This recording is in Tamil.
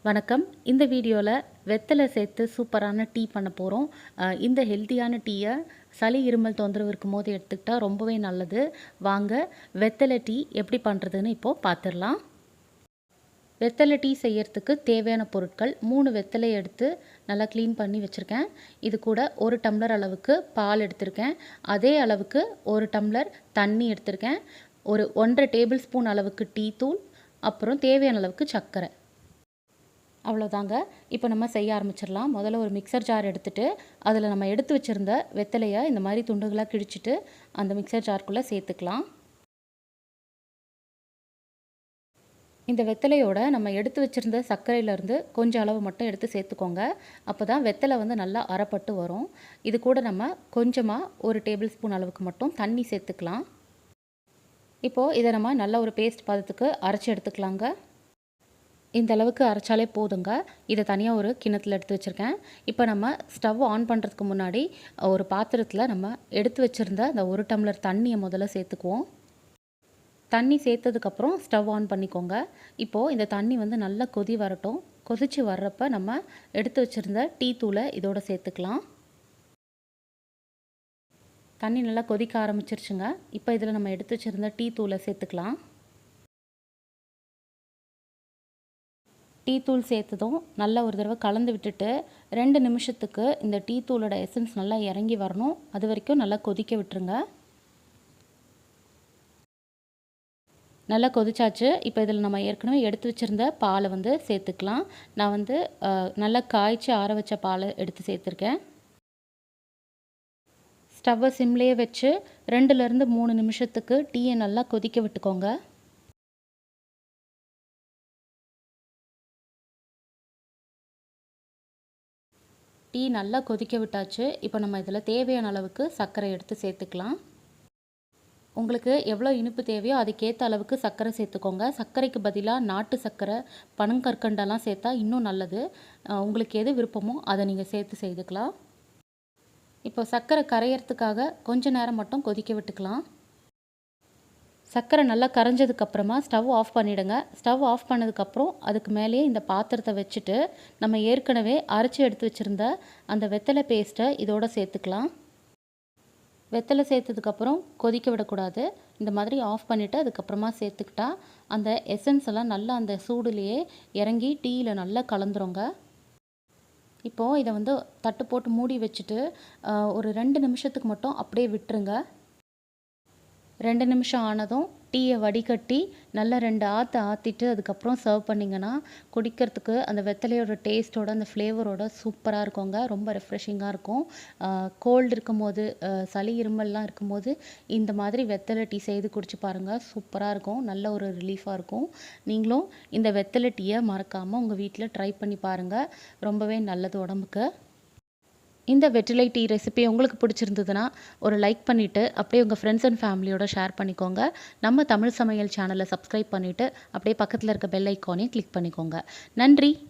வணக்கம். இந்த வீடியோவில் வெத்தலை சேர்த்து சூப்பரான டீ பண்ண போகிறோம். இந்த ஹெல்த்தியான டீயை சளி இருமல் தொந்தரவு இருக்கும்போது எடுத்துக்கிட்டால் ரொம்பவே நல்லது. வாங்க வெத்தலை டீ எப்படி பண்ணுறதுன்னு இப்போது பார்த்துடலாம். வெத்தலை டீ செய்யறதுக்கு தேவையான பொருட்கள் 3 வெத்தலை எடுத்து நல்லா க்ளீன் பண்ணி வச்சுருக்கேன். இது கூட 1 டம்ளர் அளவுக்கு பால் எடுத்திருக்கேன். அதே அளவுக்கு 1 டம்ளர் தண்ணி எடுத்திருக்கேன். ஒரு 1½ டேபிள் ஸ்பூன் அளவுக்கு டீ தூள், அப்புறம் தேவையான அளவுக்கு சர்க்கரை. அவ்வளோதாங்க. இப்போ நம்ம செய்ய ஆரம்பிச்சிடலாம். முதல்ல ஒரு மிக்சர் ஜார் எடுத்துகிட்டு அதில் நம்ம எடுத்து வச்சுருந்த வெத்தலையை இந்த மாதிரி துண்டுகளாக கிழிச்சிட்டு அந்த மிக்சர் ஜார்க்குள்ளே சேர்த்துக்கலாம். இந்த வெத்தலையோட நம்ம எடுத்து வச்சுருந்த சர்க்கரையிலேருந்து கொஞ்சம் அளவு மட்டும் எடுத்து சேர்த்துக்கோங்க. அப்போ தான் வெத்தலை வந்து நல்லா அரைப்பட்டு வரும். இது கூட நம்ம கொஞ்சமாக 1 டேபிள் ஸ்பூன் அளவுக்கு மட்டும் தண்ணி சேர்த்துக்கலாம். இப்போது இதை நம்ம நல்ல ஒரு பேஸ்ட் பதத்துக்கு அரைச்சி எடுத்துக்கலாங்க. இந்த அளவுக்கு அரைச்சாலே போதுங்க. இதை தனியாக ஒரு கிண்ணத்தில் எடுத்து வச்சுருக்கேன். இப்போ நம்ம ஸ்டவ் ஆன் பண்ணுறதுக்கு முன்னாடி ஒரு பாத்திரத்தில் நம்ம எடுத்து வச்சுருந்த அந்த 1 டம்ளர் தண்ணியை முதல்ல சேர்த்துக்குவோம். தண்ணி சேர்த்ததுக்கப்புறம் ஸ்டவ் ஆன் பண்ணிக்கோங்க. இப்போது இந்த தண்ணி வந்து நல்லா கொதி வரட்டும். கொதித்து வர்றப்ப நம்ம எடுத்து வச்சுருந்த டீ தூளை இதோடு சேர்த்துக்கலாம். தண்ணி நல்லா கொதிக்க ஆரம்பிச்சிருச்சுங்க. இப்போ இதில் நம்ம எடுத்து வச்சுருந்த டீ தூளை சேர்த்துக்கலாம். டீ தூள் சேர்த்ததும் நல்லா ஒரு தடவை கலந்து விட்டுட்டு 2 நிமிஷத்துக்கு இந்த டீ தூளோட எசன்ஸ் நல்லா இறங்கி வரணும். அது வரைக்கும் நல்லா கொதிக்க விட்டுருங்க. நல்லா கொதிச்சாச்சு. இப்போ இதில் நம்ம ஏற்கனவே எடுத்து வச்சுருந்த பாலை வந்து சேர்த்துக்கலாம். நான் வந்து நல்லா காய்ச்சி ஆற வச்ச பாலை எடுத்து சேர்த்துருக்கேன். ஸ்டவ்வை சிம்லேயே வச்சு 2லேருந்து 3 நிமிஷத்துக்கு டீயை நல்லா கொதிக்க விட்டுக்கோங்க. டீ நல்லா கொதிக்க விட்டாச்சு. இப்போ நம்ம இதில் தேவையான அளவுக்கு சர்க்கரை எடுத்து சேர்த்துக்கலாம். உங்களுக்கு எவ்வளோ இனிப்பு தேவையோ அதுக்கேற்ற அளவுக்கு சர்க்கரை சேர்த்துக்கோங்க. சர்க்கரைக்கு பதிலாக நாட்டு சர்க்கரை, பனங்கற்கண்டெல்லாம் சேர்த்தா இன்னும் நல்லது. உங்களுக்கு எது விருப்பமோ அதை நீங்கள் சேர்த்து செய்துக்கலாம். இப்போ சர்க்கரை கரையிறதுக்காக கொஞ்ச நேரம் மட்டும் கொதிக்க விட்டுக்கலாம். சர்க்கரை நல்லா கரைஞ்சதுக்கப்புறமா ஸ்டவ் ஆஃப் பண்ணிவிடுங்க. ஸ்டவ் ஆஃப் பண்ணதுக்கப்புறம் அதுக்கு மேலேயே இந்த பாத்திரத்தை வச்சுட்டு நம்ம ஏற்கனவே அரைச்சி எடுத்து வச்சுருந்த அந்த வெத்தலை பேஸ்ட்டை இதோடு சேர்த்துக்கலாம். வெத்தலை சேர்த்ததுக்கப்புறம் கொதிக்க விடக்கூடாது. இந்த மாதிரி ஆஃப் பண்ணிவிட்டு அதுக்கப்புறமா சேர்த்துக்கிட்டா அந்த எசன்ஸ் எல்லாம் நல்லா அந்த சூடுலேயே இறங்கி டீயில் நல்லா கலந்துருங்க. இப்போது இதை வந்து தட்டு போட்டு மூடி வச்சுட்டு ஒரு 2 நிமிஷத்துக்கு மட்டும் அப்படியே விட்டுருங்க. 2 நிமிஷம் ஆனதும் டீயை வடிகட்டி நல்லா 2 ஆற்றிட்டு அதுக்கப்புறம் சர்வ் பண்ணிங்கன்னா குடிக்கிறதுக்கு அந்த வெத்தலையோட டேஸ்ட்டோட அந்த ஃப்ளேவரோட சூப்பராக இருக்குங்க. ரொம்ப ரெஃப்ரெஷிங்காக இருக்கும். கோல்டு இருக்கும்போது, சளி இருமல்லாம் இருக்கும்போது இந்த மாதிரி வெத்தலை டீ செய்து குடிச்சு பாருங்கள். சூப்பராக இருக்கும். நல்ல ஒரு ரிலீஃபாக இருக்கும். நீங்களும் இந்த வெத்தலை டீயை மறக்காமல் உங்கள் வீட்டில் ட்ரை பண்ணி பாருங்கள். ரொம்பவே நல்லது உடம்புக்கு. இந்த வெற்றிலை டீ ரெசிபி உங்களுக்கு பிடிச்சிருந்ததுன்னா ஒரு லைக் பண்ணிவிட்டு அப்படியே உங்கள் ஃப்ரெண்ட்ஸ் அண்ட் ஃபேமிலியோட ஷேர் பண்ணிக்கோங்க. நம்ம தமிழ் சமையல் சேனலை சப்ஸ்கிரைப் பண்ணிவிட்டு அப்படியே பக்கத்தில் இருக்க பெல் ஐக்கானையும் கிளிக் பண்ணிக்கோங்க. நன்றி.